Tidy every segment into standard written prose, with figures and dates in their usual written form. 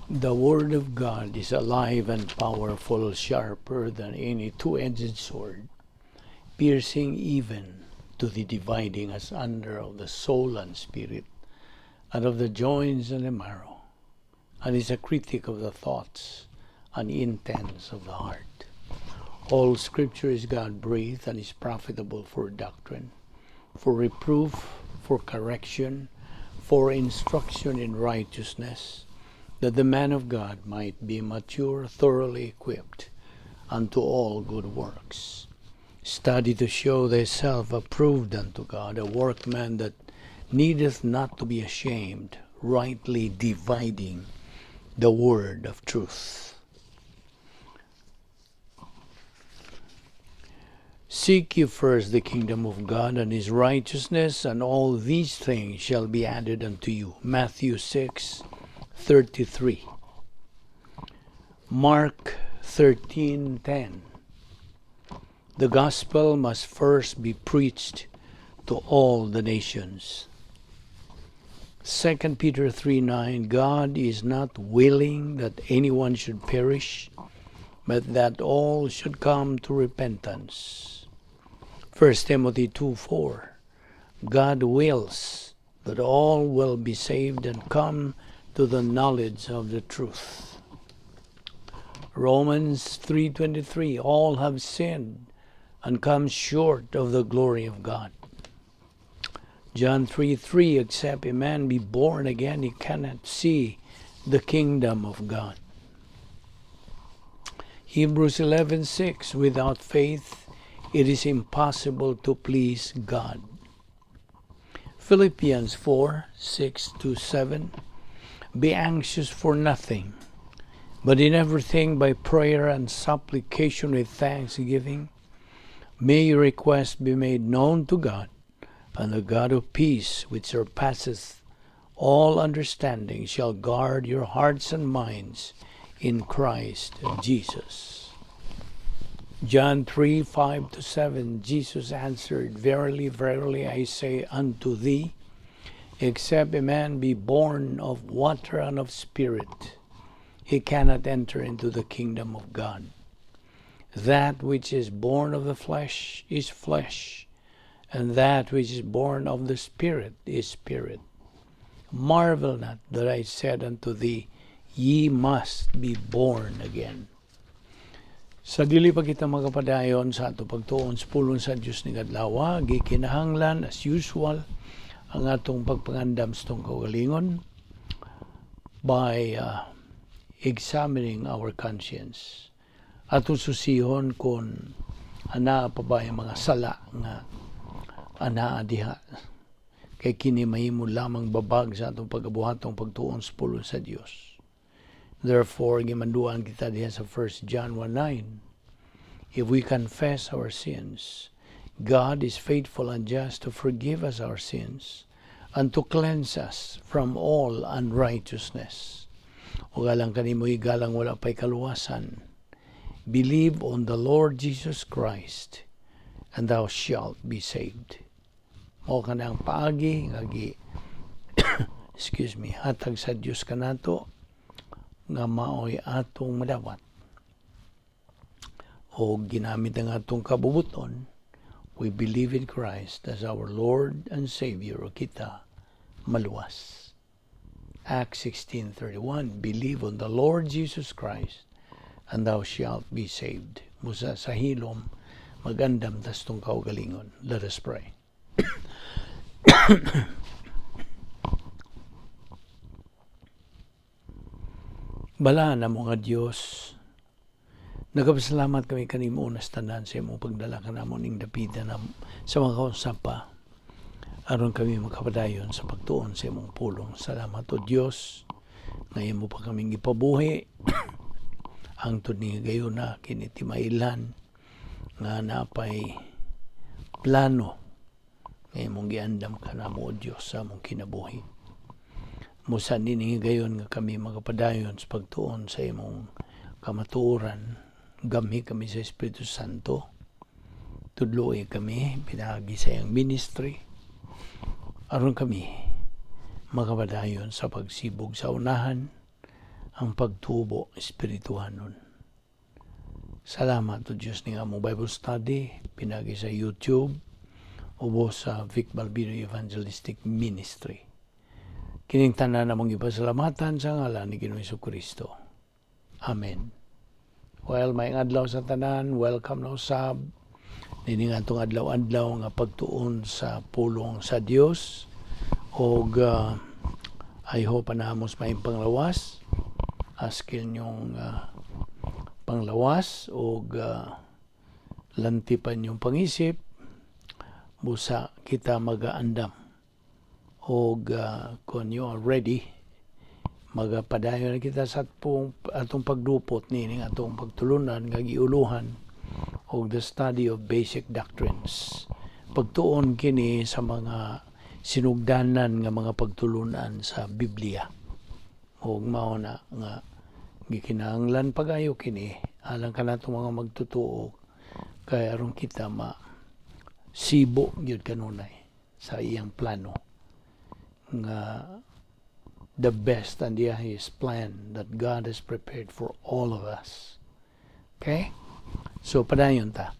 The Word of God is alive and powerful, sharper than any two-edged sword, piercing even to the dividing asunder of the soul and spirit, and of the joints and the marrow, and is a critic of the thoughts and intents of the heart. All Scripture is God-breathed and is profitable for doctrine, for reproof, for correction, for instruction in righteousness, that the man of God might be mature, thoroughly equipped unto all good works. Study to show thyself approved unto God, a workman that needeth not to be ashamed, rightly dividing the word of truth. Seek ye first the kingdom of God and his righteousness, and all these things shall be added unto you. Matthew 6:33. Mark 13:10. The gospel must first be preached to all the nations. 2 Peter 3:9. God is not willing that anyone should perish, but that all should come to repentance. 1 Timothy 2:4. God wills that all will be saved and come to the knowledge of the truth. Romans 3:23. All have sinned and come short of the glory of God. John 3:3. Except a man be born again, he cannot see the kingdom of God. Hebrews 11:6. Without faith it is impossible to please God. Philippians 4:6-7. Be anxious for nothing, but in everything by prayer and supplication with thanksgiving, may your requests be made known to God, and the God of peace, which surpasseth all understanding, shall guard your hearts and minds in Christ Jesus. John 3:5-7. Jesus answered, Verily, verily, I say unto thee, except a man be born of water and of spirit, he cannot enter into the kingdom of God. That which is born of the flesh is flesh, and that which is born of the Spirit is spirit. Marvel not that I said unto thee, ye must be born again. Sa dili pa kita magapadayon sa ato pagtuon sa pulong sa Dios ni Adlaw, gikinahanglan as usual ang atong pagpangandam sa tong kaugalingon by examining our conscience. Atong susihon kung ana pa ba yung mga sala nga ana diha, kay kini mahimo lamang babag sa atong pagabuhatong pagtuon sa pulong sa Dios. Therefore, gimanduan kita diha sa 1 John 1:9. If we confess our sins, God is faithful and just to forgive us our sins and to cleanse us from all unrighteousness. O galang kanimo galang wala pa'y kaluwasan. Believe on the Lord Jesus Christ, and thou shalt be saved. Mao ka na ang paagi ngagi hatag sa Dios kanato nga maoy atong madawat o ginamit ang atong kabubuton. We believe in Christ as our Lord and Savior, o kita maluwas. Acts 16:31. Believe on the Lord Jesus Christ, and thou shalt be saved. Musa sa hilom magandam tas tong kaugalingon. Let us pray. Bala na mga Diyos, nagapasalamat kami kanimo unas tanan sa imong pagdala ka namon ing dapita na sa mga kausapa aron kami makapadayon sa pagtuon sa imong pulong. Salamat o Diyos, ngayon mo pa kaming ipabuhi ang ni gayon na kinitimailan nga napay plano ngayon mong giandam ka na mo o Diyos sa mong kinabuhi. Musa niningi gayon nga kami magapadayon sa pagtuon sa imong kamatuoran. Gamhi kami sa Espiritu Santo. Tudloy kami, pinagi sa iyang ministry. Aron kami magapadayon sa pagsibog sa unahan ang pagtubo espirituhanon. Salamat to Diyos ni among Bible study pinagi sa YouTube ubo sa Vic Balbido Evangelistic Ministry. Kining tanan namong ipasalamatan sa ngalan ni Ginoong Jesucristo. Amen. Well, may adlaw sa tanan, welcome na usab. Nini nga itong adlaw-adlaw nga pagtuon sa pulong sa Dios og I hope anamos may panglawas askin yung panglawas og lantipan yung pangisip busa kita magaandam og kung you are ready magapadayon kita sa atong pagdupot nining atong pagtulunan nga giuluhan og the study of basic doctrines. Pagtuon kini sa mga sinugdanan nga mga pagtulunan sa Biblia. Og mao na nga gikinahanglan pagayo kini alang kanato mga magtutuo kay aron kita sibo gyud kanunay sa iyang plano nga the best and his plan that God has prepared for all of us. Okay? So padayon ta.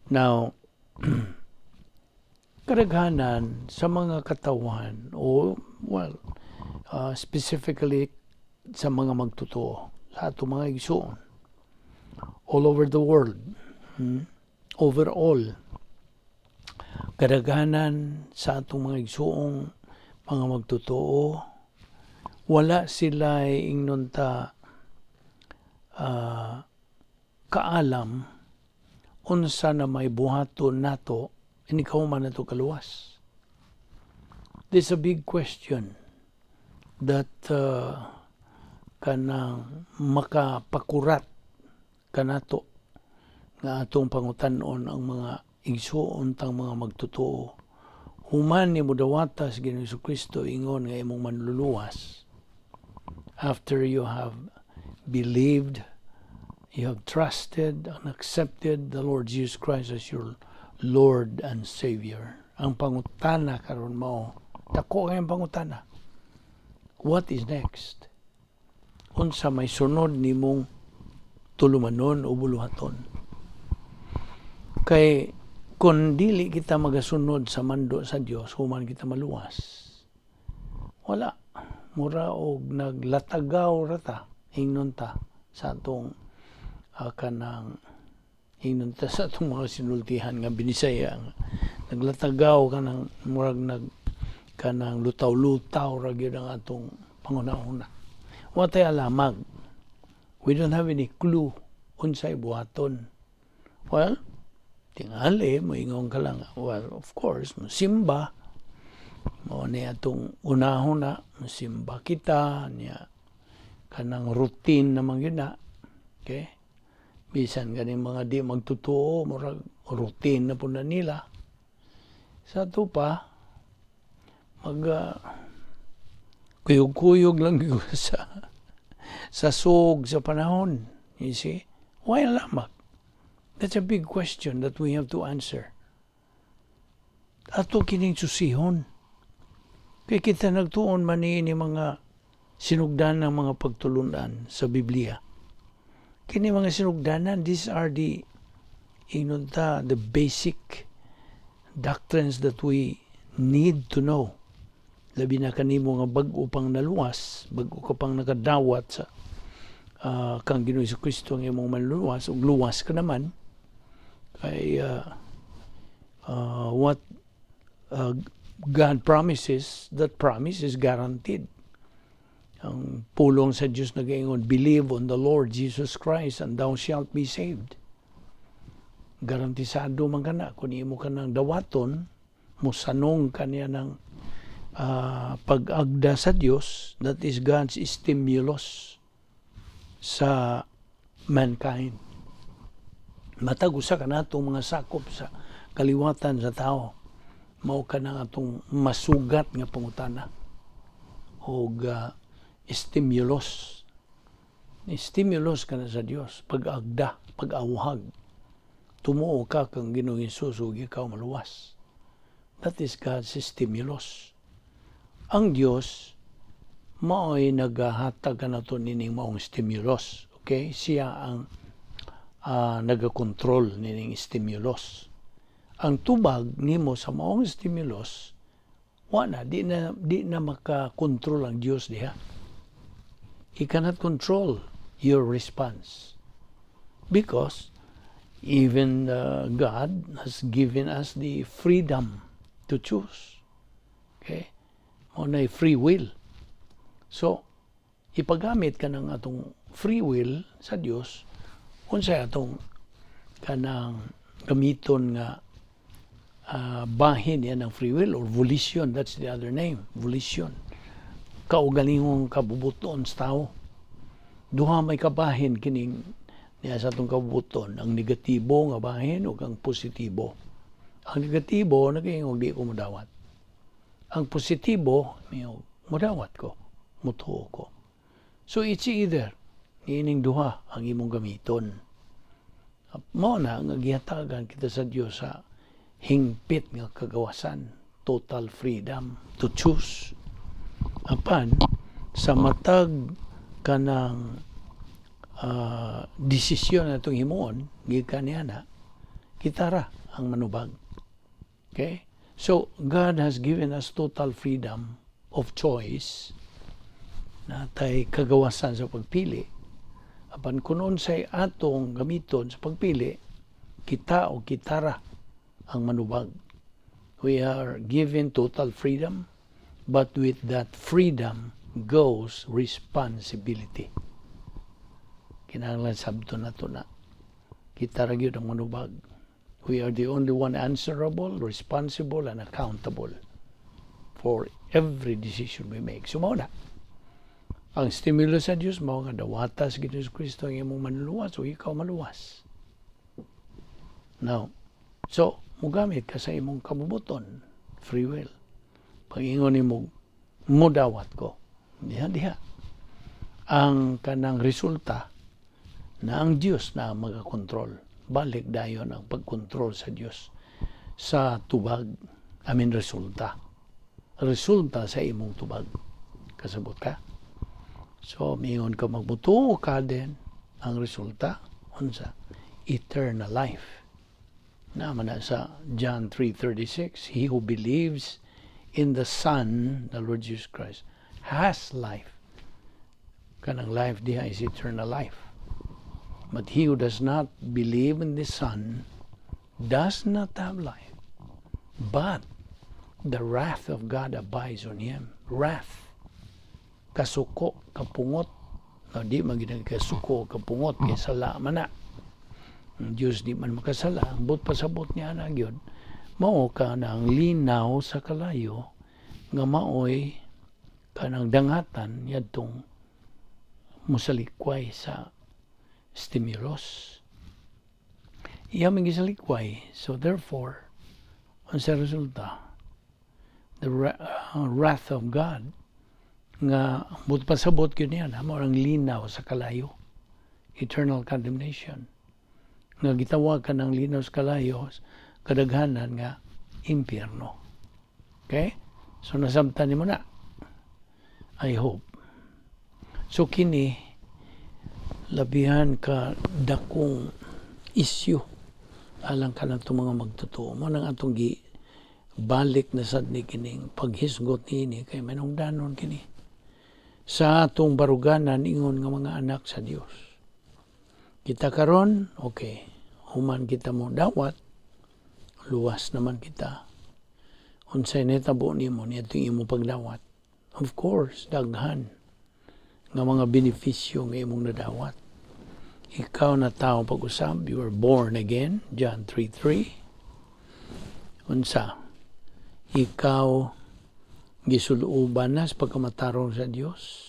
Now kadaghanan sa mga katawan specifically sa mga magtutuo sa ato mga igsoon all over the world, overall kadaghanan sa atong mga igsoong mga magtutuo wala sila ingnon ta kaalam unsa na may buhaton nato ikaw man nato kaluwas. There's a big question that kanang makapakurat kanato nga atong pangutanon ang mga igsuon tang mga magtutuo human ni mudawatas Ginoong Jesucristo ingon nga imong manluluwas after you have believed, you have trusted and accepted the Lord Jesus Christ as your Lord and Savior. Ang pangutana karon mao dako kayong pangutana, what is next? Unsa may sunod nimong tulumanon o buluhaton? Kay kung dili kita magasunod sa mando sa Dios human kita maluwas, wala mura og naglatagaw rata ingnon ta sa atong kanang ingnon ta sa atong mga sinultihan nga binisaya naglatagaw kanang murag kanang lutaw-lutaw ra gyud ang atong pangunahuna. Watay alamag. We don't have any clue unsay buhaton. Well, tingali moingon ka lang. Well, of course, musimba. Mao ni atong unahon na musimba kita niya kanang routine naman yun na. Okay? Bisan ganing mga di magtutuo, murag routine na po na nila. Sa ito pa, kuyog-kuyog lang sa sug sa panahon. You see? Why lamang? That's a big question that we have to answer. Ato kining susihon. Kaya kita nagtuon man ni mga sinugdan ng mga pagtulunan sa Biblia. Kini mga sinugdanan, these are the basic doctrines that we need to know. Labi na kanimo nga bag-o pang naluwas, bag-o ka pang nakadawat sa kang Ginoong Jesucristo ang imong manluwas, ug luwas ka naman, kay what God promises, that promise is guaranteed. Ang pulong sa Diyos nagaingon, believe on the Lord Jesus Christ and thou shalt be saved. Garantisado man ka na, kung imo ka ng dawaton, musanong ka niya ng pag-agda sa Diyos, that is God's stimulus sa mankind. Matagusa ka na itong mga sakop sa kaliwatan sa tao. Mao ka na itong masugat nga pangutana. O stimulus. Stimulus ka na sa Diyos. Pag-agda, pag-awhag. Tumuo ka kang Ginoong Hesus ug ikaw maluwas. That is God's stimulus. Ang Diyos, mao'y nagahatag ka na to nining maong stimulus. Okay? Siya ang nagakontrol nining stimulus. Ang tubag nimo sa maong stimulus, di na makakontrol ang Diyos diha. He cannot control your response. Because even God has given us the freedom to choose. Okay? Muna'y free will. So, ipagamit ka ng atong free will sa Diyos, unsay atong kanang gamiton nga bahin yan ng free will or volition. That's the other name, volition. Kaugalingong kabubuton sa tao. Duha may kabahin kining niya sa atong kabubuton, ang negatibo nga bahin o ang positibo. Ang negatibo, naging di ko mudawat. Ang positibo, mudawat ko, mutuo ko. So it's either, ining duha ang imong gamiton. Mao na nga gihatagan kita sa Dios sa hingpit nga kagawasan, total freedom to choose. Apan sa matag kanang desisyon na itong himuon, gikan niya na, kitara ang manubag. Okay? So, God has given us total freedom of choice na tay kagawasan sa pagpili. Apan kunon say atong gamiton sa pagpili, kita o kitara ang manubag. We are given total freedom, but with that freedom goes responsibility. Kinahanglan sabto na to na. Kita ra gyud ang manubag. We are the only one answerable, responsible, and accountable for every decision we make. So, mao na. Ang stimulus sa Diyos, mao nga dawatas gid Hesus Kristo ang imong manluwas o ikaw maluwas. Now, so, mugamit ka sa imong kabubuton, free will. Pag-ingon nimo, mudawat ko. Diha. Ang kanang resulta, na ang Diyos na magakontrol. Balik dayon ang pagkontrol sa Diyos sa tubag. Resulta. Resulta sa imong tubag. Kasabot ka? So, mingon ka magbutuo ka din ang resulta. Unsa? Eternal life. Naman na sa John 3:36, he who believes in the Son, the Lord Jesus Christ, has life. Kanang life diha is eternal life. But he who does not believe in the Son does not have life. But the wrath of God abides on him. Wrath. Kasuko, kapungot. Di magiging kasuko, kapungot, kaya sala man na. Ang Diyos di man makasala. Ang but pasabot niya na yun. Mao ka ng linaw sa kalayo nga maoy kanang dangatan yadtong musalikway sa stimulus. Iya may gisalikway. So therefore, ang sa resulta, the wrath of God nga but pasabot yun yan, ang linaw sa kalayo, eternal condemnation. Nga gitawag ka ng linaw sa kalayo, kadaghanan nga impyerno. Okay? So nasabtan mo na. I hope. So kini labihan ka dakong issue alang ka na itong mga magtotoo mo nang atong balik na sad ni kining paghisgot ni kay manungdanon kini sa atong baruganan ingon nga mga anak sa Dios. Kita karon okay, human kita mo dawat, luwas naman kita. Unsay netabo nimo niadtong imo pagdawat? Of course, daghan nga mga benepisyo nga imong nadawat. Ikaw na tao pag-usab, you are born again, John 3:3. Unsa? Ikaw gisuluban na sa pagkamatarong sa Dios.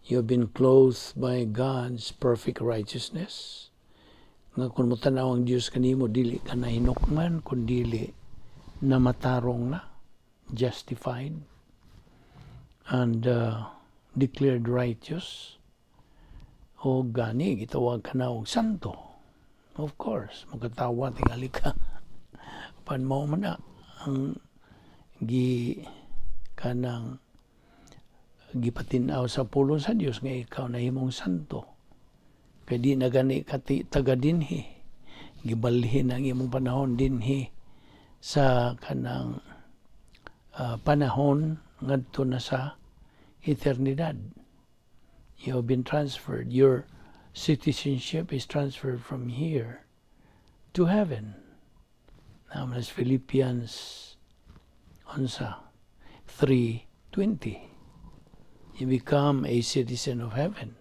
You have been clothed by God's perfect righteousness. Nga kung mutanaw ang Diyos kanimo, dili ka na hinukman, kundili na matarong na, justified, and declared righteous. O gani, gitawag ka na og santo. Of course, magkatawa, tingali ka. Pan mo man na, ang kanang gipatinaw sa pulong sa Dios nga ikaw nahimong santo. Kay di na gani taga dinhi. Gibalhin ang imong panahon dinhi sa kanang panahon ngadto na sa eternidad. You have been transferred. Your citizenship is transferred from here to heaven. Naman as Philippians 3:20. You become a citizen of heaven.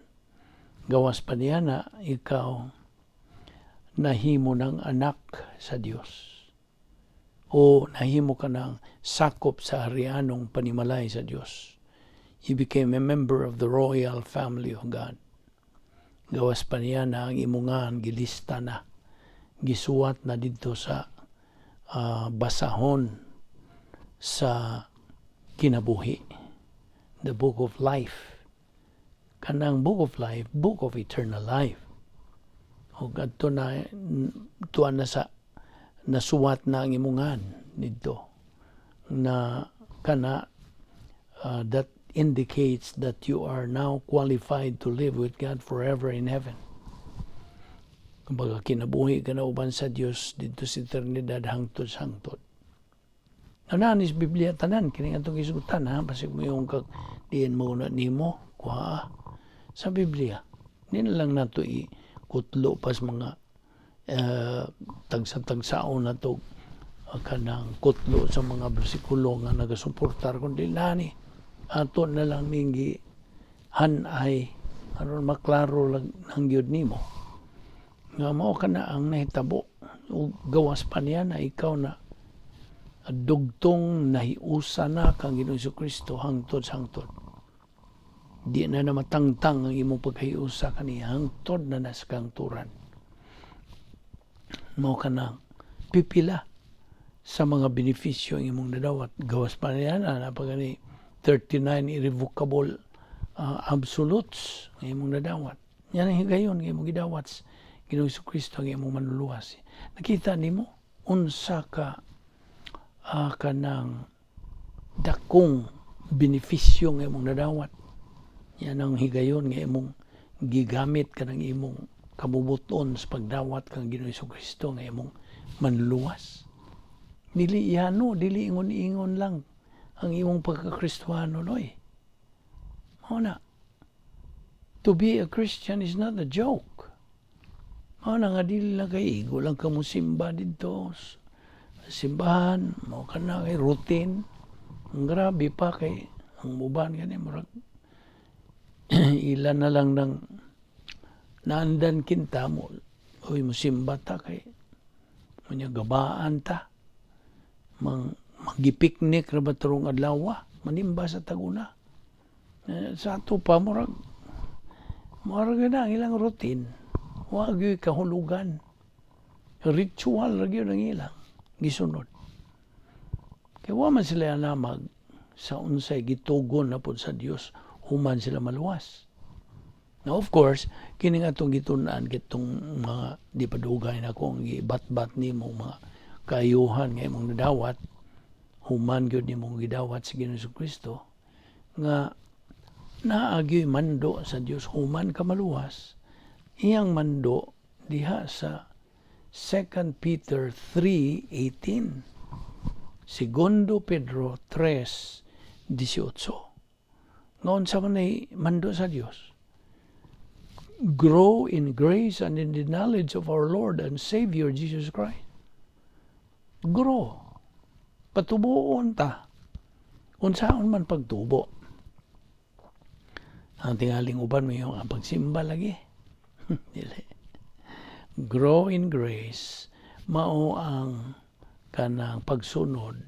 Gawas pa niya na ikaw nahimo ng anak sa Dios. O nahimo ka ng sakop sa harianong panimalay sa Dios. You became a member of the royal family of God. Gawas pa niya na ang imungan gilista na. Gisuwat na dito sa basahon sa kinabuhi. The book of life. Kanang book of life, book of eternal life. O gadto na tuan na sa nasuwat na ang imungan dito na kana that indicates that you are now qualified to live with God forever in heaven. Kumbaga kinabuhi ka na uban sa Dios dito sa eternidad hangtod-hangtod. Nanis Biblia tanan kini atong isugutan ha basig mo yung diin mo na nimo kuha sa Biblia. Di na lang nato ikutlo pas mga tagsa-tagsaon na to kanang kutlo sa mga bersikulo nga nagasuportar kundi nani ato na lang mingi hanay aron maklaro lang ang gyud nimo nga mao kana ang nahitabo ug gawas pa niya na ikaw na dugtong nahiusa na kang Ginoong Jesucristo hangtod-hangtod. Di na matangtang ang imong paghiusa kaniya hangtod na nasa kangturan. Mao ka na pipila sa mga benepisyo ang imong nadawat. Gawas pa niya na napagani 39 irrevocable absolutes ang imong nadawat. Yan ang higayon ang imong gidawat Ginoong Jesucristo ang imong manluluwas. Nakita nimo unsa ka kanang dakong benepisyo nga imong nadawat. Yan ang higayon nga imong gigamit kanang imong kabubuton sa pagdawat kang Ginoong Jesucristo nga imong manluwas. Dili ihano, dili ingon-ingon lang ang imong pagka-Kristiyano noy. Mao na. To be a Christian is not a joke. Mao na nga dili lang kay igo lang ka mo simba dito simbahan, mao ka na kay routine. Ang grabe pa kay ang uban gani murag ilan na lang ng naandan kinta mo. Uy, musimba ta kay munya gabaan ta. Magipiknik ra ba turong adlaw, manimba sa taguna. Sa ato pa murag na ang ilang routine. Wa gyud kahulugan. Ritual ra gyud ang ilang gisunod. Kaya wa man sila namag sa unsay gitugon na pod sa Dios human sila maluwas. Now of course, kini nga itong gitunan kitong mga di padugay na kung gibat-bat nimo mga kaayuhan nga imong nadawat, human gyud nimong gidawat sa Ginoong Jesucristo nga naagyoy mando sa Dios human ka maluwas. Iyang mando diha sa 2 Peter 3:18. Segundo Pedro 3:18. Ngayon sa manay mando sa Dios. Grow in grace and in the knowledge of our Lord and Savior Jesus Christ. Grow. Patubuon ta. Unsaon man pagtubo. Ang tingaling uban mo yung pagsimba lagi. Dili. Grow in grace. Mao ang kanang pagsunod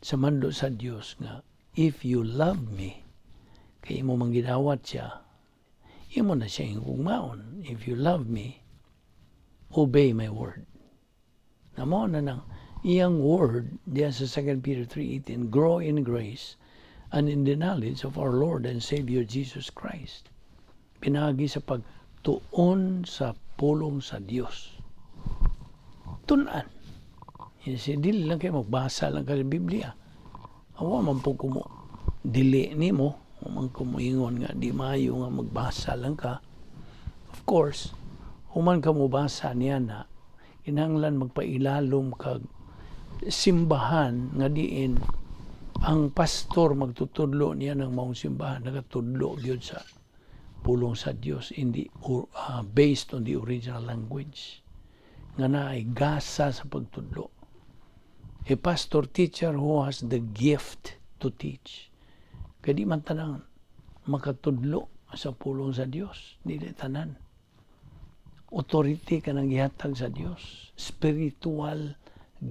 sa mando sa Dios nga if you love me kay imo manggidawat siya imo na siya higugmaon. If you love me, obey my word. Namo na nang iyang word diya sa 2 Peter 3:18, grow in grace and in the knowledge of our Lord and Savior Jesus Christ. Pinagi sa pagtuon sa pulong sa Dios. Tunan. Dili lang kayo magbasa lang ka sa Biblia. Awa man po kumo dili nimo Human ko moingon nga di maayo nga magbasa lang ka. Of course, human ka mo basa niya na kinahanglan magpailalom kag simbahan nga diin ang pastor magtutudlo niya ng maong simbahan nagatudlo gyud sa pulong sa Dios hindi based on the original language nga naay gasa sa pagtudlo. A pastor teacher who has the gift to teach. Kaya di man tanan makatudlo sa pulong sa Dios, dili tanan. Authority ka nang gihatag sa Dios, spiritual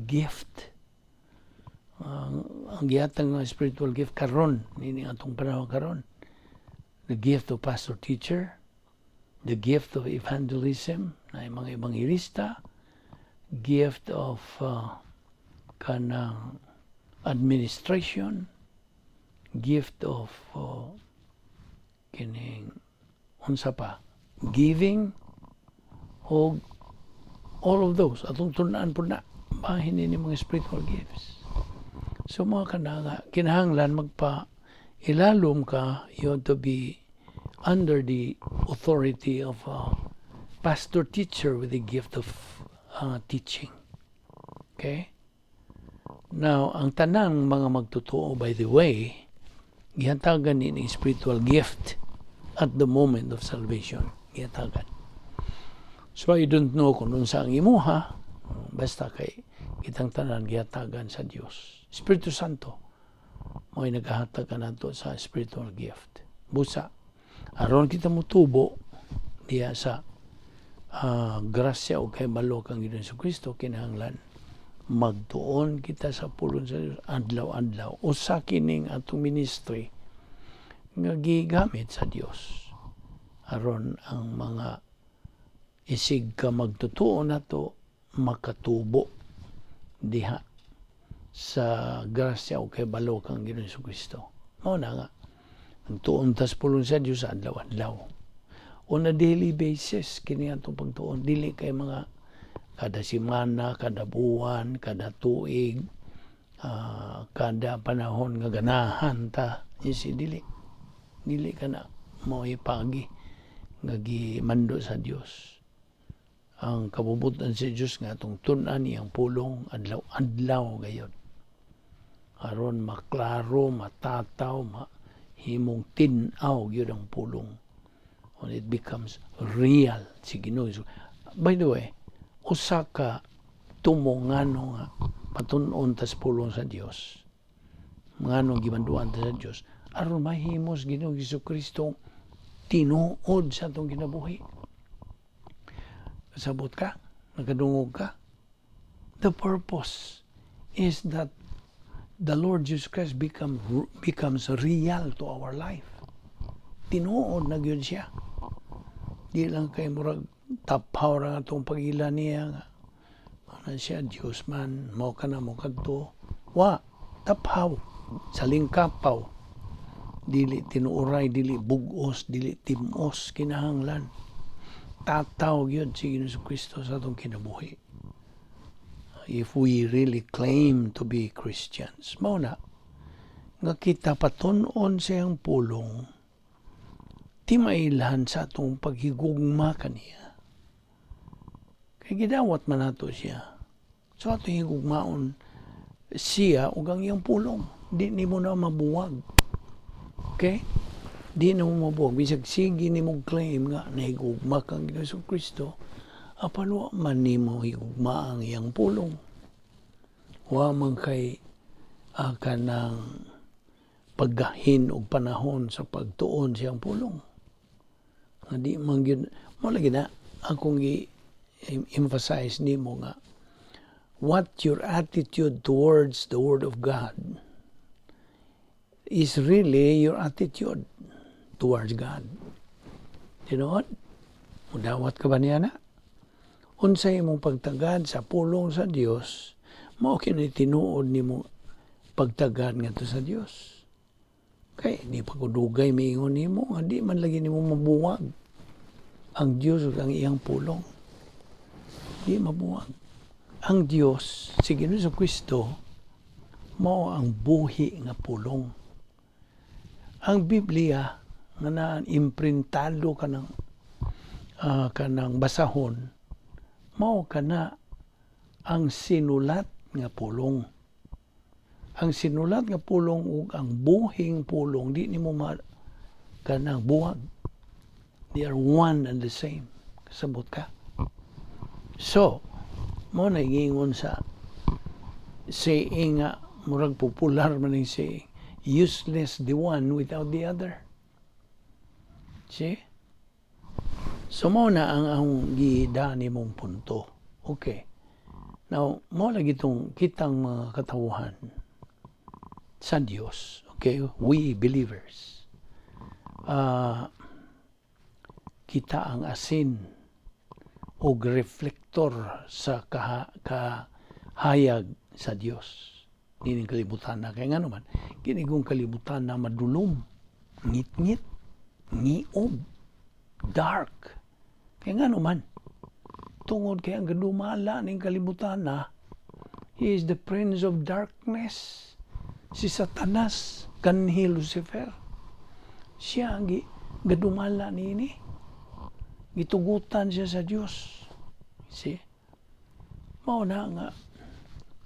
gift. Ang gihatag ng spiritual gift karon nini atong panahon karon. The gift of pastor teacher, the gift of evangelism na mga ebangelista, gift of kanang administration, gift of kining unsa pa giving o all of those atong tun-an po na bahin ni mga spiritual gifts. So mga kananga kinahanglan magpa ilalom ka, you have to be under the authority of a pastor teacher with the gift of teaching. Okay? Now, ang tanang mga magtotoo, by the way, gihatagan ni spiritual gift at the moment of salvation. Gihatagan. So, I don't know kung nun sa ang imuha, basta kay kitang tanan gihatagan sa Dios. Espiritu Santo, mo'y naghahatag ka nato sa spiritual gift. Busa, aron kita mutubo diya sa grasya o kay balo kang Ginoong Kristo, kinahanglan magtuon kita sa pulong sa Dios adlaw-adlaw. Usa kining atong ministry nga gigamit sa Dios aron ang mga isig ka magtutuo nato makatubo diha sa grasya o kay balo kang Ginoong Kristo. Mao na nga nagtuon tas pulong sa Dios adlaw-adlaw. On a daily basis kini atong pagtuon, dili kay mga kada semana, kada buwan, kada tuig, kada panahon nga ganahan ta. Dili ka na mo ipagi nga gimando sa Dios. Ang kabubutan sa Dios nga atong tun-an iyang pulong adlaw-adlaw gayon. Aron maklaro, matataw, himong tinaw gyud ang pulong. When it becomes real si Ginoo. By the way, usa ka tumongano nga patunon tas pulong sa Dios. Ngano gimanduan ta sa Dios aron mahimos Ginoo Jesucristo tinuod sa atong kinabuhi. Sabot ka, nakadungog ka. The purpose is that the Lord Jesus Christ becomes real to our life. Tinuod na gyud siya. Di lang kay murag tapaw ra atong pag-ila niya nga ano siya Dios man mao kana mo kadto wa tapaw saling kapaw dili tinuuray dili bugos dili timos kinahanglan tataw gyud si Ginoong Kristo sa atong kinabuhi if we really claim to be Christians. Mao na nga kita patun-on siyang pulong ti mailhan sa atong paghigugma kaniya. Kaya gidawat man nato siya. So atong higugmaon siya ug ang iyang pulong. Di ni mo na mabuwag. Okay? Di na mo mabuwag. Bisag sige ni mo claim nga na higugma kang Ginoong Kristo, apan wa man ni mo higugma ang iyang pulong. Wa man kay kanang paggahin og panahon sa pagtuon siyang pulong. Di man gyud mo lagi na akong i-emphasize nimo nga what your attitude towards the Word of God is really your attitude towards God. You know what? Mudawat ka ba niya na? Unsay imong pagtagad sa pulong sa Dios, mao kini tinuod nimo pagtagad ngadto sa Dios. Kay di pa ko dugay miingon nimo nga di man lagi nimo mabuwag ang Dios ug ang iyang pulong. Di mabuwag. Ang Dios si Ginoong Kristo mao ang buhi nga pulong. ang Biblia nga na-imprintado kanang basahon, mao kana ang sinulat nga pulong. Ang sinulat nga pulong ug ang buhing pulong di nimo kanang buwag. They are one and the same. Kasabot ka. So, mo na ingon sa saying nga murag popular man ning saying, useless the one without the other. See? So, mo na ang gidani mong punto. Okay. Now, mo lagi itong kitang mga katawuhan sa Diyos. Okay? We believers. Kita ang asin o reflektor sa kahayag sa Diyos. Dining kalibutan na. Kaya nga naman, kinigong kalibutan na madulom, ngit-ngit, ngiob, dark. Kaya nga naman, tungod kaya ang gadumala ng kalibutan na, he is the prince of darkness. Si Satanas, kanhi Lucifer. Siya ang gadumala nini. Gitugutan siya sa Diyos. See? Mao na nga,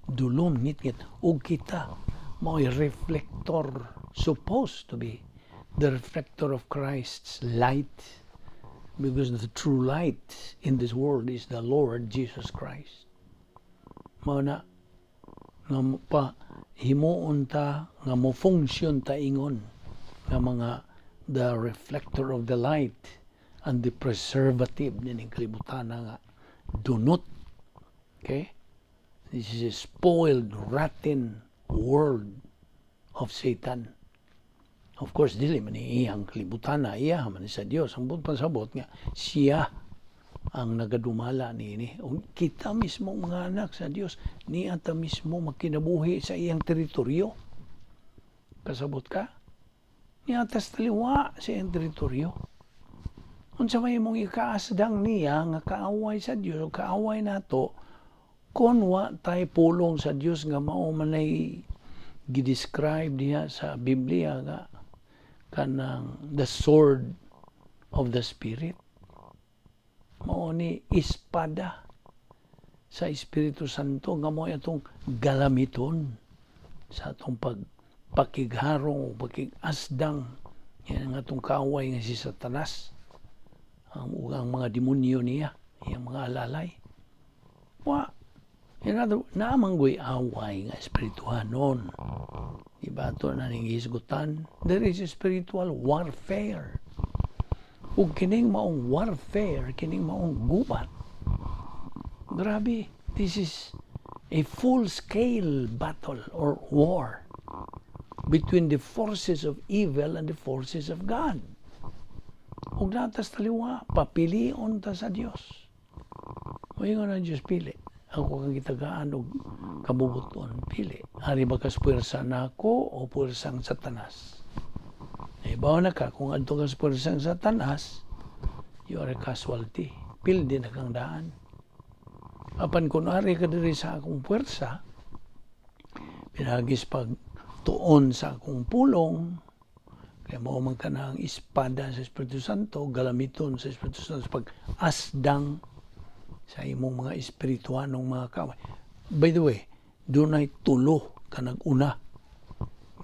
dulom, ngit-ngit, ug kita, mao'y reflector, supposed to be the reflector of Christ's light. Because the true light in this world is the Lord Jesus Christ. Mao na nga pa himuon ta nga mo function ta ingon nga mga the reflector of the light and the preservative nining kalibutan nga dunot. Okay? This is a spoiled, rotten world of Satan. Of course, dili man iyang kalibutan na iya man sa Dios. Ang pasabot nga siya ang nagadumala niini. Kita mismo mga anak sa Dios, niya ta mismo makinabuhi sa iyang teritoryo. Kasabot ka? Niya tas taliwa sa iyang teritoryo. Unsa may mong ikaasdang niya nga kaaway sa Dios o kaaway nato kun wa tay pulong sa Dios nga mao manay gidescribe diha sa Biblia nga kanang the sword of the Spirit. Mao ni espada sa Espiritu Santo nga mao atong galamiton sa atong pakigharong, pakig-asdang yan ang atong kaaway nga si Satanas. Ang mga demonyo niya, yung mga alalay. Naamanggoy away nga espirituhanon. Diba ito na ning isgutan? There is a spiritual warfare. Ug kining maong warfare, kining maong gubat. Grabe, this is a full-scale battle or war between the forces of evil and the forces of God. Ug natas taliwa, papilion ta sa Dios. O yung na Diyos pili. Ako kang gitagaan o kabubuton, pili. Ari ba kas puwersa na ako o puwersang Satanas? Bawa na ka, kung adto kas puwersang Satanas, you are a casualty. Pildi na kang daan. Apan kung ari ka diri sa akong puwersa, pinagis pag tuon sa akong pulong, kaya mo man ka na ang espada sa Espiritu Santo, galamiton sa Espiritu Santo, pag-asdang sa imong mga espirituanong mga kaaway. By the way, dunay tulo ka nag-una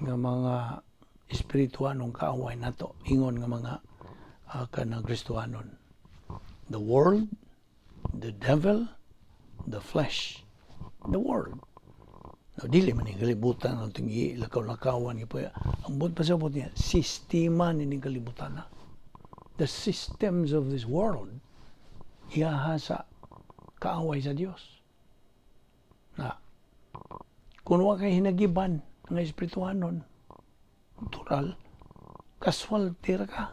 nga mga espirituanong kaaway nato, ingon nga mga kanang Kristohanon. The world, the devil, the flesh, the world. Now, dili man yung kalibutan ang tingi lakaw-lakawan ang buot pasabot niya, sistema nining kalibutan na. The systems of this world iyaha sa kaaway sa Dios. Na kung wa kay hinagiban ng espirituhanon, natural, kaswalti ra ka.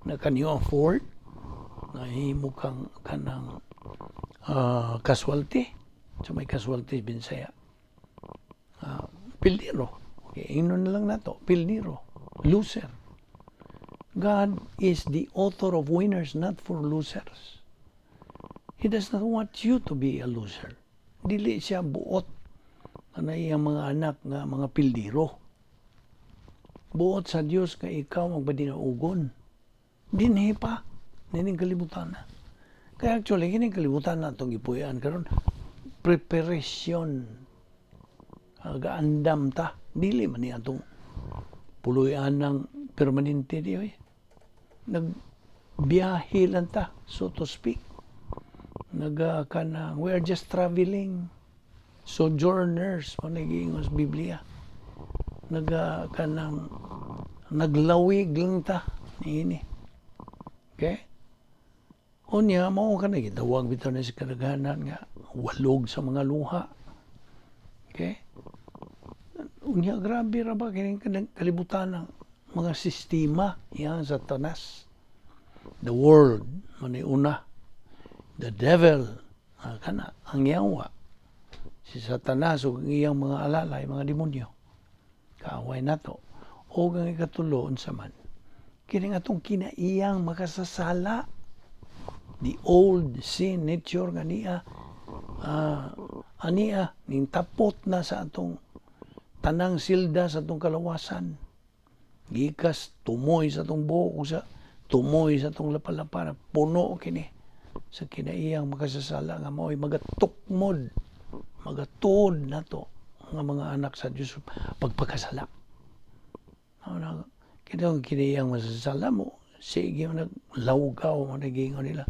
Na can you afford na himo kang kanang kaswalti? So may kaswalti binsaya. Pildiro. Okay, inon na lang nato. Pildiro. Loser. God is the author of winners, not for losers. He does not want you to be a loser. Dili siya buot na iyang mga anak nga mga pildiro. buot sa Dios nga ikaw magpadinaugon. Dinhi pa nining kalibutan na. Kaya actually kining kalibutan na itong ipuyan karon preparation. Gaandam ta. Dili man niya itong puluyan ng permanente di oy. Nagbiyahe lang ta, so to speak. We are just traveling. Sojourners, managing sa Biblia. Naglawig lang ta. Ini. Okay? Unya, mao ka na gitawag bitaw na sa kadaghanan nga walog sa mga luha. Okay? Unya, grabe ra ba kining kalibutan ng mga sistema yan sa tanas. The world, maniuna. The devil, kana, ang yawa. Si Satanas o ang iyang mga alalay, mga demonyo. Kaaway nato. O ang ikatuloon sa man. Kining atong kinaiyang makasasala. The old sin nature nga niya. Aniya, ning tapot na sa atong tanang silda sa atong kalawasan. Gikas, tumoy sa atong buhok, sa tumoy sa atong lapalapa, puno kini sa kinaiyang makasasala nga mao'y magatukmod, magatod na to nga mga anak sa Diyos pagpakasala. Kinaiyang masasala mo, sige naglawgaw mo nagingon nila.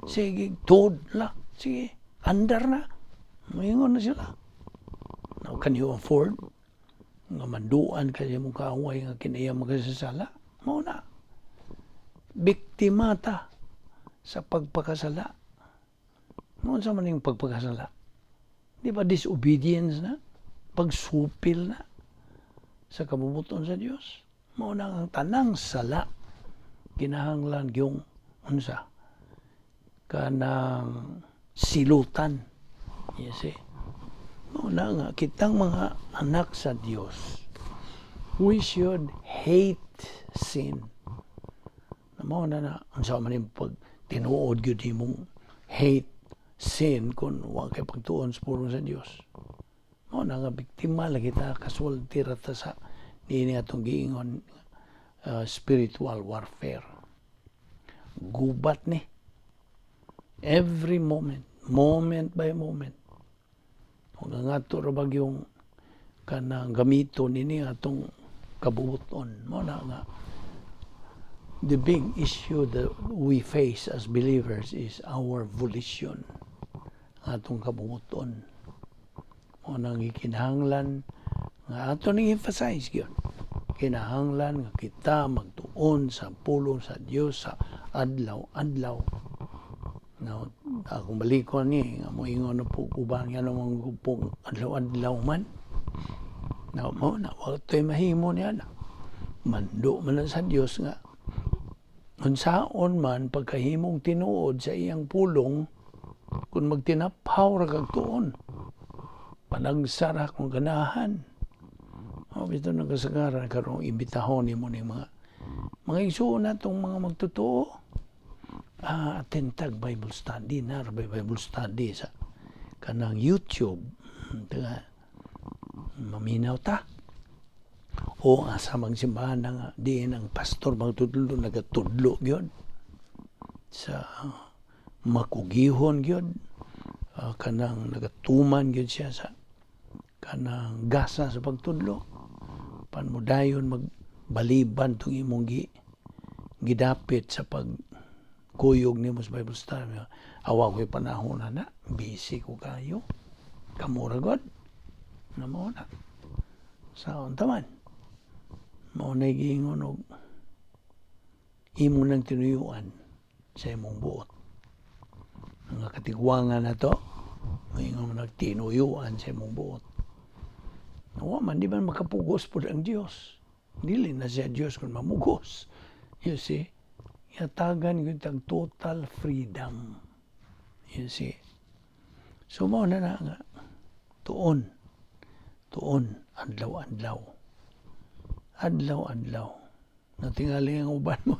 Sige, tod la. Sige, andar na. Mayingon na sila. Now, can you afford? Nga manduan kasi mong kaaway nga kinaiyang makasasala? Mao na. Biktima ta sa pagpakasala. Noon sa man yung pagpakasala? Di ba disobedience na? Pagsupil na sa kabubuton sa Diyos? Mao na ang tanang sala. Kinahanglan yung unsa? Kanang silutan. Yes eh. Mao na nga, kitang mga anak sa Diyos, we should hate sin. Mao na unsa man yung pag tinuod gyud imong hate sin kung wa kay pagtuon sa pulong sa Dios. Mao na nga biktima lagi ta kasulti ra ta sa niini atong giingon spiritual warfare. Gubat ni every moment by moment. Kung nga ito ra bagyong kanang gamito nini atong kabubuton. Mao na nga the big issue that we face as believers is our volition. Atong kabubuton. O nang ikinahanglan nga ato ning emphasize gyud. Kinahanglan nga kita magtuon sa pulong sa Dios sa adlaw-adlaw. Now, akong balikon ni nga moingon na po ubang yan namang gupong adlaw-adlaw man. Now, mo na wa toy mahimo niya na. Mando man sa Dios nga unsaon man pagkahimong tinuod sa iyang pulong kung magtinapaw ra kag tuon panagsara kung ganahan bito nagasagara karong imbitahon nimo ning mga igsoon natong mga magtotoo atentag Bible study na Bible study sa kanang YouTube taga maminaw ta o asa magsimbahan nga diin ang pastor magtudlo nagatudlo gyud sa makugihon gyud kanang nagatuman gyud siya sa kanang gasa sa pagtudlo panmudayon magbaliban tong imong gidapit sa pagkuyog nimo sa Bible study awa ko'y panahon na busy ko kayo kamura god na mo na sa untaman mao na giingon og imo nang tinuyuan sa imong buot. Nga katigwangan na to, mayingon nagtinuyuan sa imong buot. Nawa man, di ba makapugos po ang Diyos? Dili na siya Diyos kung mamugos. You see? Yatagan yung total freedom. You see? So, mao na nga. Tuon, adlaw-adlaw. Adlaw-adlaw. Natingali ang uban mo.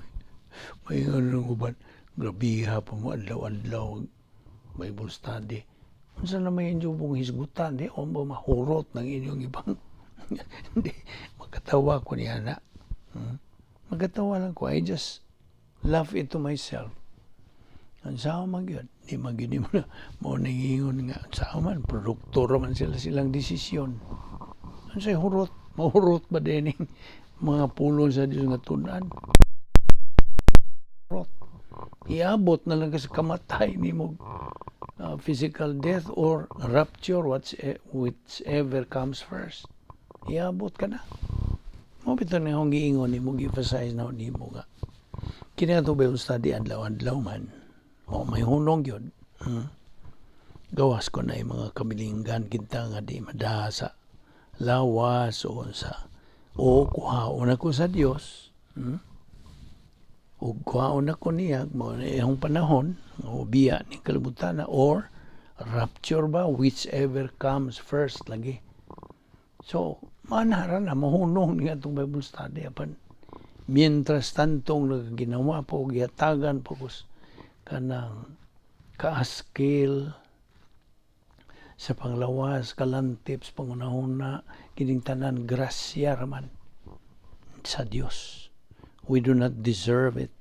May ng uban. Grabiha pa mo adlaw-adlaw. Bible study. Kung saan naman yung jubong hisgutan, o ba mahurot ng inyong ibang. Hindi. Magkatawa ko niya na. Magatawa lang ko. I just laugh it to myself. Ang sao magyod. Di magyod mo na. Mo nangingon nga. Ang sao man. Produktor man silang desisyon. Ang sa'y hurot. Mahurot ba din mga pulong sa Diyos nga tunan? Hurot. Iabot na lang kasi kamatay ni mo physical death or rapture, whichever comes first. Iabot ka na. Mabito na akong giingon ni mo, gi-emphasize na ni mo nga. Kinato ba yung study adlaw-adlaw man? O may hunong yun. Gawas ko na yung mga kabilinggan kita nga di madasa. Lawas o sa kuhaon ako sa Diyos. O kuhaon ako niya mga iyong panahon o biya ni kalibutan or rapture ba, whichever comes first lagi. So, manara na mahunong niya itong Bible study. Apan, mientras tantong nagaginawa po, gihatagan po kanang kaaskil sa panglawas, kalantips, pangunahuna, kining tanan, grasya raman sa Dios. We do not deserve it.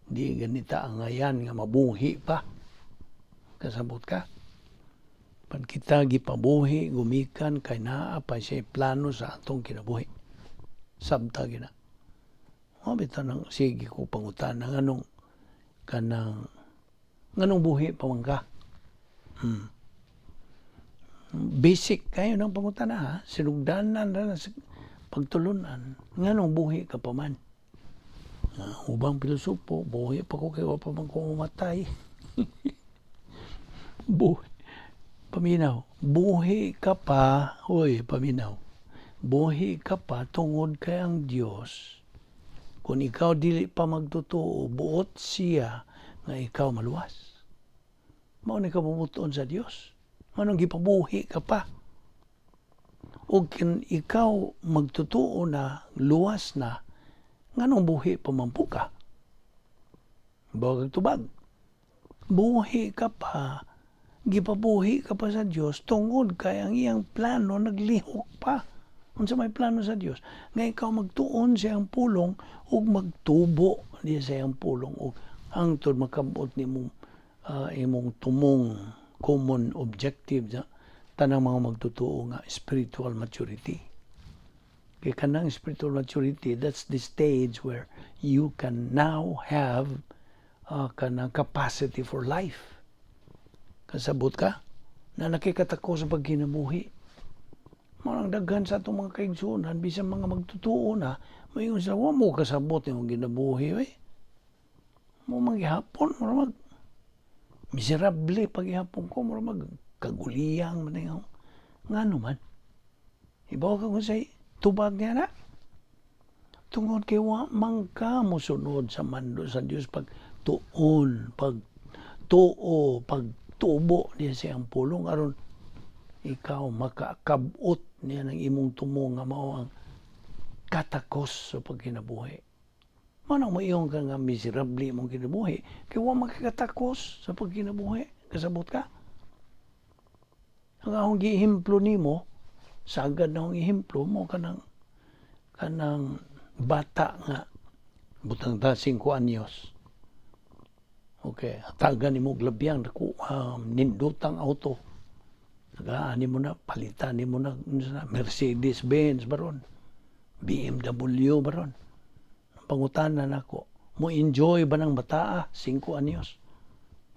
Di ganita ang ngayan nga mabuhi pa. Kasabot ka? Pag kita gipabuhi, gumikan, kay naa pa siya plano sa atong kinabuhi. Sabta gina. Mabita nang sige ko pangutan ng nganong buhi pa man ka. Basic kayo ng pangutan ha. Sinugdanan na sa pagtulunan. Nganong buhi ka pa man. Ubang pilosopo, buhi pa ko kayo pa man ko umatay. Buhi. Paminaw, buhi ka pa, paminaw, buhi ka pa tungod kay ang Diyos. Kung ikaw dili pa magtotoo, buot siya nga ikaw maluwas. Mao ni ka bumuton sa Diyos. Manong gipabuhi ka pa. O kung ikaw magtotoo na, luwas na, nganong buhi pa mampu ka? Bawag tubag. Buhi ka pa, gipabuhi ka pa sa Diyos tungod kay ang iyang plano naglihok pa. Unsa may plano sa Dios nga ikaw magtuon sa iyang pulong ug magtubo diya sa iyang pulong ug hangtod makabot nimo imong tumong common objective tanang mga magtutuo nga spiritual maturity. Kay kanang spiritual maturity, that's the stage where you can now have kanang capacity for life. Kasabot ka na nakikatako sa pagkinabuhi. Marang daghan sa itong mga kaigsunan, bisan mga magtutuo na, mayon sa mo kasabot yung ginabuhi. Mo maghihapon, maramag miserable paghihapon ko, maramag kaguliyang man yung nga naman. Ibaw ka kung say, tubag niya na. Tungod kay wa man ka mo sunod sa mando sa Dios pag tuon, pag tuo, pag tubo niya siyang pulong aron ikaw makakabot niya ng imong tumo nga mao ang katakos sa pagkinabuhi. Manang mo iyong ka nga miserable mong kinabuhi kay wa makakatakos sa pagkinabuhi. Kasabot ka? Ang akong gihimplo nimo, sagad na akong ihimplo mo kanang bata nga butang ta 5 anyos. Okay, tagan ni mo glabyang nindutang auto. Nagaani mo na, palitan ni mo na Mercedes-Benz baron. BMW baron. Pangutanan ako, mo enjoy ba ng bata 5 anyos?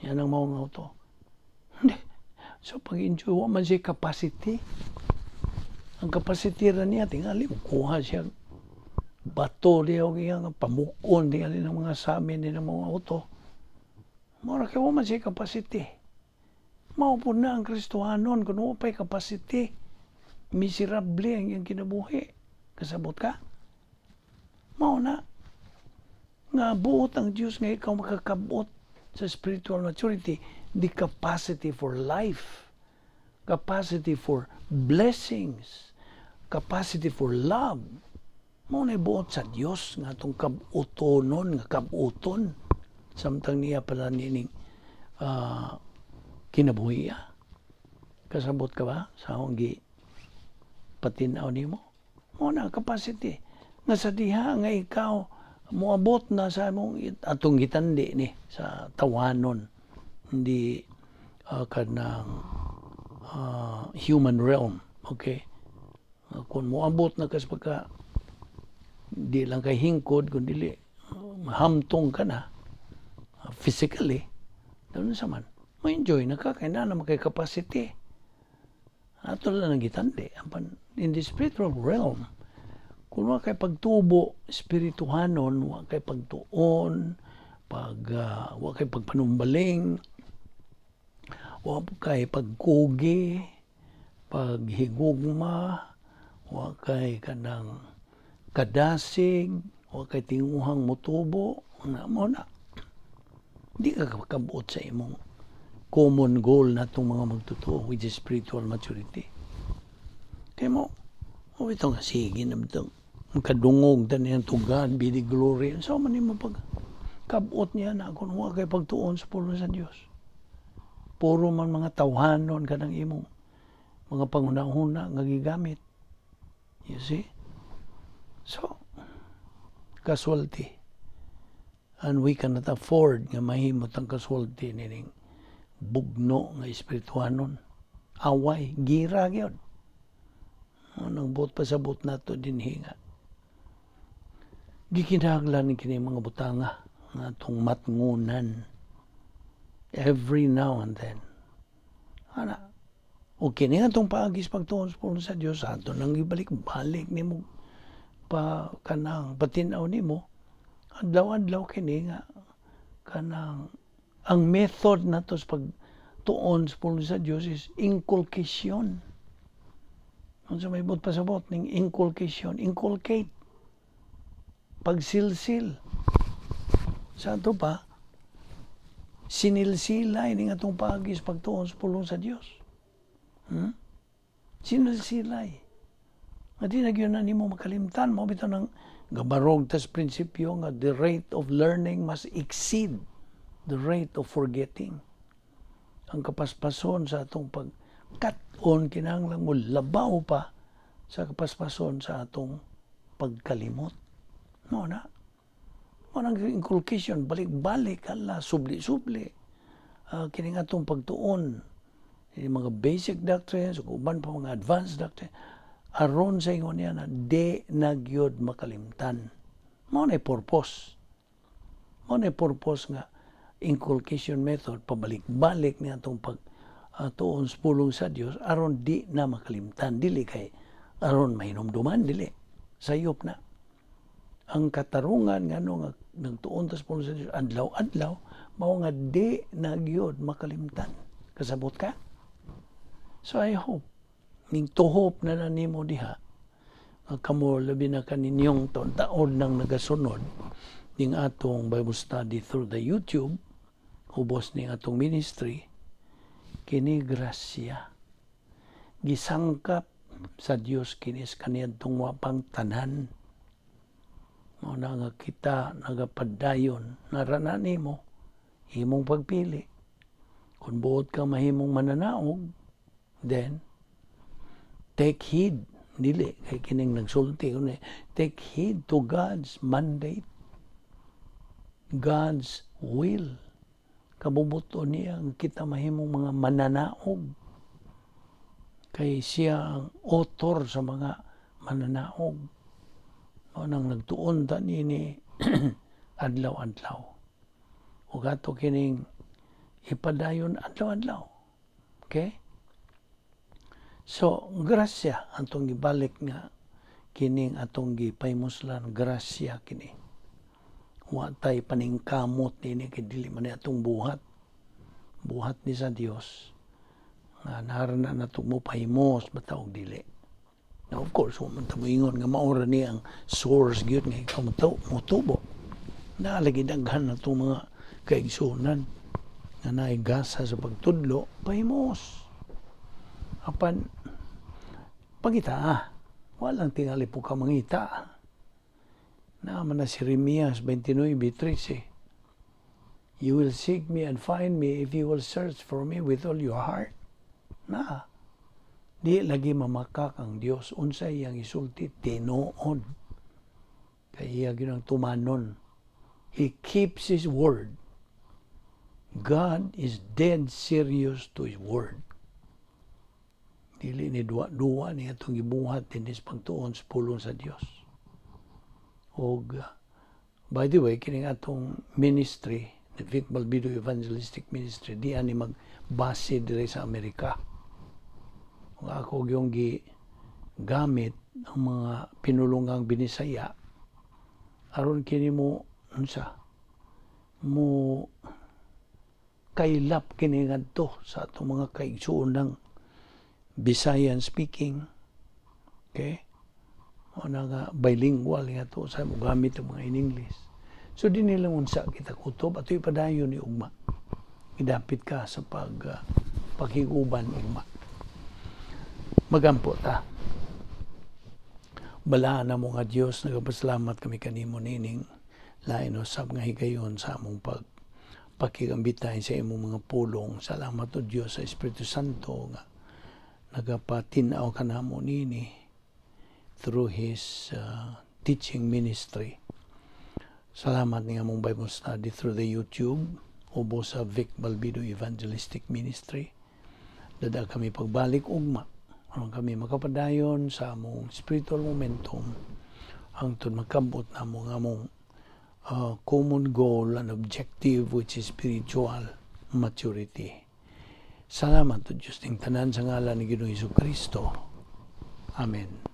Yan ang maong auto. Hindi. So pag-enjoy, wa man siya capacity. Ang capacity ra niya, tingali mo, kuha siya bato diya o kaya pamukon tingali ng mga samin din ng mga auto. Mara kay man siya capacity. Mao po na ang Kristohanon kung wala pa'y capacity. Miserable ang iyang kinabuhi. Kasabot ka? Mao na. Nga buot ang Diyos nga ikaw makakabot sa spiritual maturity. The capacity for life. Capacity for blessings. Capacity for love. Mao na buot sa Diyos nga itong kabutonon, nga kabuton. Samtang niya pala nining kinabuhi. Kasabot ka ba sa akong patinaw ni mo? Mo na capacity. nga sa diha nga ikaw moabot na sa among atong gitandi ni sa tawanon, hindi kanang human realm, okay? Kung moabot na kas pagka di lang kay hingkod kundi hamtong ka na physically, doon sa man mo enjoy na ka kay na kay capacity ato lang gitandi in the spiritual realm. Kung wa kay pagtubo espirituhanon, wa kay pagtuon, wa kay pagpanumbaling, wa kay pagkugi, paghigugma, wa kay kanang kadasig, wa kay tinguhang motubo, mo na. Di ka kabuot sa imong common goal na itong mga magtutuo, which is spiritual maturity. Kaya mo ito nga, sige na ito. Kadungog dan yan to God be the glory. So man mo pag kabot niya na kung huwag kay pagtuon sa pulo sa Diyos. Puro man mga tawhanon ka ng imong mga pangunahuna nga gigamit. You see? So, casualty. And we cannot afford nga mahimot ang casualty nining bugno nga espirituhanon. Away, gira gyud. Nang buot pasabot nato din hinga. Gikinahanglan ni kini mga butanga nga atong matngunan every now and then. Ana, okay nga itong paagis pagtuon sa Diyos, ato nang ibalik-balik ni mo pa kanang patinaw ni mo, adlaw-adlaw kini nga kanang ang method nato sa pagtuon sa Diyos is inculcation. Kung sa may pasabot ning inculcation, inculcate, pagsilsil. Sa ato pa, sinilsilay ning atong paagis pagtuon sa Dios. Sinilsilay. Nga di na yun na nimo makalimtan mo bitaw ng gabarog tas prinsipyo nga the rate of learning must exceed the rate of forgetting. Ang kapaspason sa atong pagkat-on kinahanglan mo labaw pa sa kapaspason sa atong pagkalimot. No na. Manang inculcation, balik-balik, subli-subli. Kining atong pagtuon, mga basic doctrines, uban pa mga advanced doctrines, aron sa ingon niya na de nagyod makalimtan. Mao na purpose. Mao na purpose nga inculcation method, pabalik-balik niya atong pagtuon pulong sa Dios aron di na makalimtan. Dili kay aron mahinumduman, dili. Sayop na. Ang katarungan nga nga nagtuon tas pulong sa Dios adlaw-adlaw mao nga di nagyod makalimtan. Kasabot ka? So I hope ning tuhop na nimo diha kamo labi na kaninyong taon nang nagasunod ning atong Bible study through the YouTube ubos ning atong ministry kini grasya gisangkap sa Dios kinis kaniadtong wapang tanan mo na nga kita nagapadayon naranan nimo imong pagpili kung buot ka mahimong mananaog then take heed dili kay kining nagsulti kuno take heed to God's mandate, God's will. Kabubuto niya ang kita mahimong mga mananaog kay siya ang author sa mga mananaog. O nang nagtuon ta nini adlaw-adlaw. O gato kining ipadayon adlaw-adlaw. Okay? So, grasya atong gibalik nga kining atong gipaymuslan grasya kini. Wa tay paningkamot nini kay dili man atong buhat. Buhat ni sa Dios. Nga narana nato mo pahimos bataw dili. Now, of course, man ta moingon nga maura ni ang source gyud nga ikaw motubo. Nalagi daghan na itong mga kaigsunan nga naigasa sa pagtudlo pahimos. Apan, pagita, walang tingali po ka mangita. Naman na si Jeremias 29:13. You will seek me and find me if you will search for me with all your heart. Na, di lagi mamakak ang Dios unsay yang isulti tinuod. Kaya ginang tumanon. He keeps His word. God is dead serious to His word. Dili ni duwa niya itong ibuhat din is pagtuon sa pulong sa Diyos. O, by the way, kining atong ministry, the Balbido Evangelistic Ministry, di ani magbase dire sa Amerika. Kung ako yung gamit ang mga pinulungang binisaya, aron kini mo, mo kailap kini ngadto sa atong mga kaigsuon ng Visayan speaking. Okay? O nga bilingual nga to sa mo gamit ang mga in English. So di nila unsa kita kutob ato ipadayon ni ugma. Idapit ka sa paghiguban ugma. Magampo ta. Balaan na mo nga Dios, nagapasalamat kami kanimo nining lain usab nga higayon sa among pakigambitay sa imong mga pulong. Salamat o Dios sa Espiritu Santo nga nagapatinaw kanamo nini through His teaching ministry. Salamat nga mong Bible study through the YouTube ubo sa Vic Balbido Evangelistic Ministry. Dada kami pagbalik ugma. Aron kami makapadayon sa among spiritual momentum hangtod makabot na mo nga mong common goal and objective which is spiritual maturity. Salamat to Diyos ng tanan sa ngalan ni Ginoong Hesukristo. Amen.